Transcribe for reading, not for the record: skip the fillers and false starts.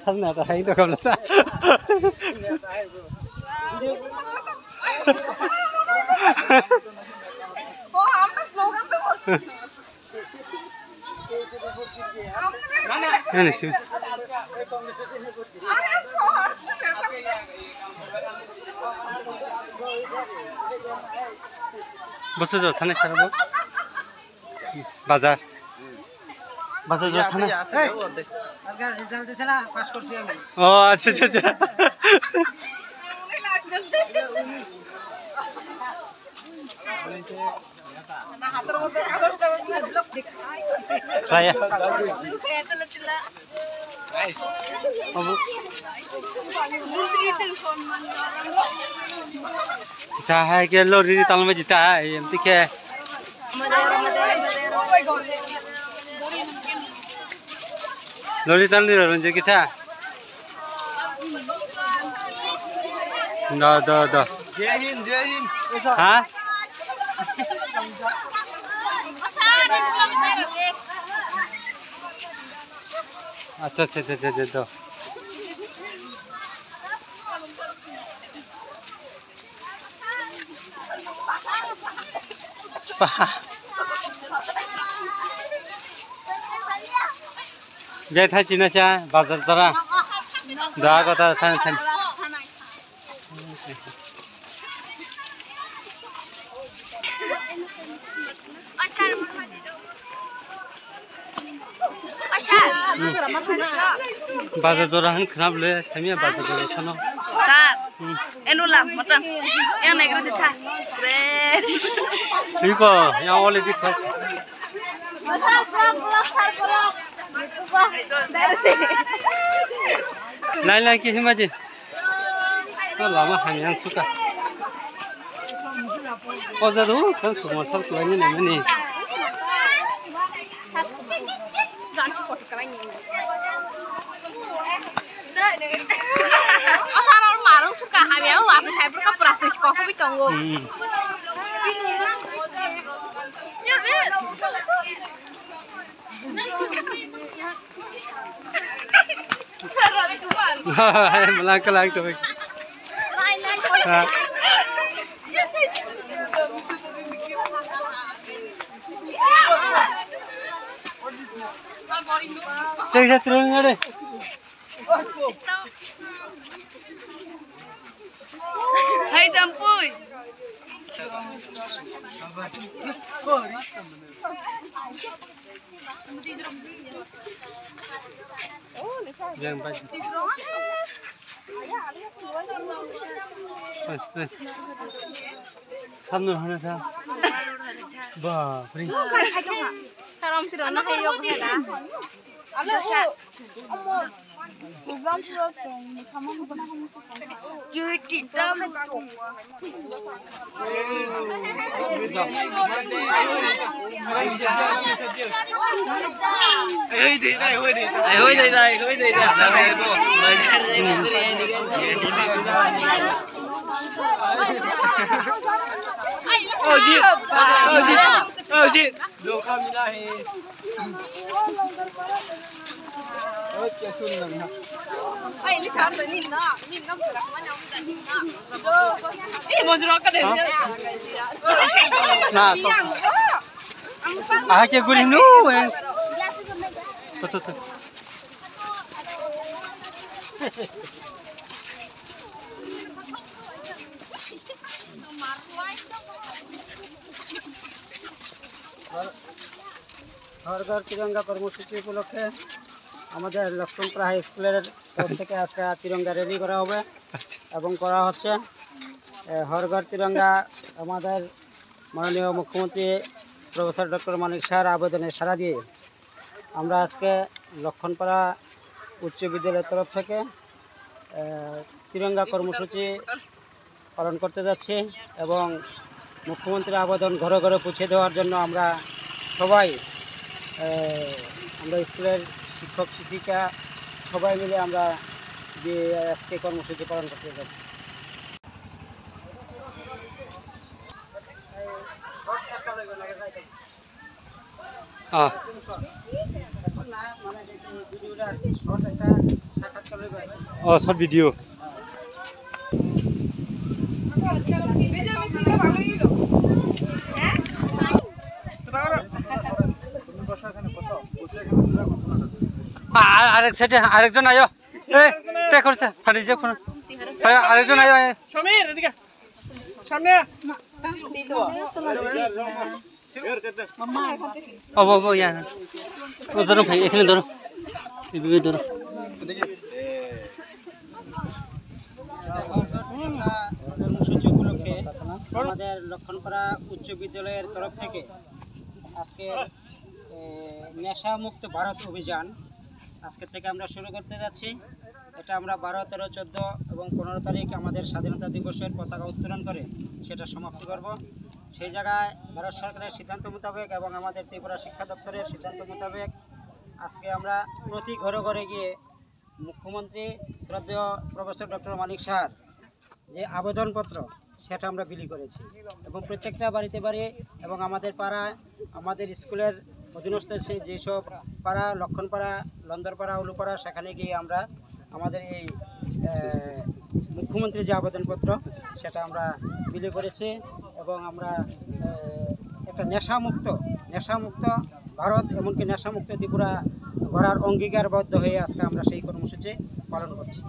sana ta hai to kam sa Ini sih. Bosnya jauh tanah siapa? Bazar. Bazar jauh tanah. Oh, acha acha acha. Raya. Cahaya ke lori di talam jita, yang tiga. Lori talam di lorong je kita. Dah. Jahin. Hah? अच्छा तो गए था चिना चा बाजार तरा दहा कथा था बाजार जोराहन खराब ले समिया बाजार जोरा थानो सार एनुला मतम ए नेग्रा दे सा रे ठीको यहाँ ऑलरेडी खा लाइन के हिमा जी लामा हानियां सुका बाजार हो सन सुमसल लाइन नहीं orang marung suka hamil apa hebat ke proses kok bisa tunggu melangkah tu Saya turun ada. Hai jampuy. Jangan baca. Kamu mana sah? Bah, free. Salam sih nak ayo kita. Dosa. Program terus sama cuci dam. Oh jit, धोखा मिला है। क्या सुन रहा है? ini siapa Nina gerak mana Nina. Mau ka din. Nah, ke guling nu eh. Tuh. हर घर तिरंगा कर्मसूची उपलक्षे আমাদের Lakshmanpur high স্কুলের তরফ থেকে আজকে তিরঙ্গা র্যালি করা হবে এবং করা হচ্ছে হর ঘর তিরঙ্গা আমাদের মাননীয় মুখ্যমন্ত্রী প্রফেসর ডক্টর মানিক স্যার আবেদনে সাড়া দিয়ে আমরা আজকে লক্ষ্মণপাড়া উচ্চ বিদ্যালয়ের তরফ থেকে তিরঙ্গা কর্মসূচি পালন করতে যাচ্ছি এবং মুখ্যমন্ত্রীর আবেদন ঘরে ঘরে পৌঁছে দেওয়ার জন্য আমরা সবাই আমরা স্কুলের শিক্ষক শিক্ষিকা সবাই মিলে আমরা আজকে কর্মসূচি পালন করতে যাচ্ছি। সাক্ষাৎকার লইবে। ও শর্ট ভিডিও আরেক সাইডে আরেকজন আয়ো এই তে করছে ফানি যে ফোন আরেকজন আয়ো সমীর এদিকে সামনে ও বাবা ইয়া ও ধরো ভাই এখানে ধরো এভাবে ধরো কর্মসূচি উপলক্ষে আমাদের লক্ষণপাড়া উচ্চ বিদ্যালয়ের তরফ থেকে আজকে নেশা মুক্ত ভারত অভিযান আজকে থেকে আমরা শুরু করতে যাচ্ছি। এটা আমরা 12, 13, 14 এবং 15 তারিখ আমাদের স্বাধীনতা দিবসের পতাকা উত্তোলন করে সেটা সমাপ্তি করব। সেই জায়গায় ভারত সরকারের সিদ্ধান্ত মোতাবেক এবং আমাদের ত্রিপুরা শিক্ষা দপ্তরের সিদ্ধান্ত মোতাবেক আজকে আমরা প্রতি ঘরে ঘরে গিয়ে মুখ্যমন্ত্রী শ্রদ্ধেয় প্রফেসর ডক্টর মানিক স্যার যে আবেদনপত্র সেটা আমরা বিলি করেছি এবং প্রত্যেকটা বাড়িতে বাড়ি এবং আমাদের পাড়ায় আমাদের স্কুলের অধীনস্থ সেই যেসব পাড়া লক্ষণপাড়া, লন্দরপাড়া, উলুপাড়া সেখানে গিয়ে আমরা আমাদের এই মুখ্যমন্ত্রীর যে আবেদনপত্র সেটা আমরা বিলি করেছি এবং আমরা একটা নেশামুক্ত ভারত এমনকি নেশামুক্ত ত্রিপুরা গড়ার অঙ্গীকারবদ্ধ হয়ে আজকে আমরা সেই কর্মসূচি পালন করছি।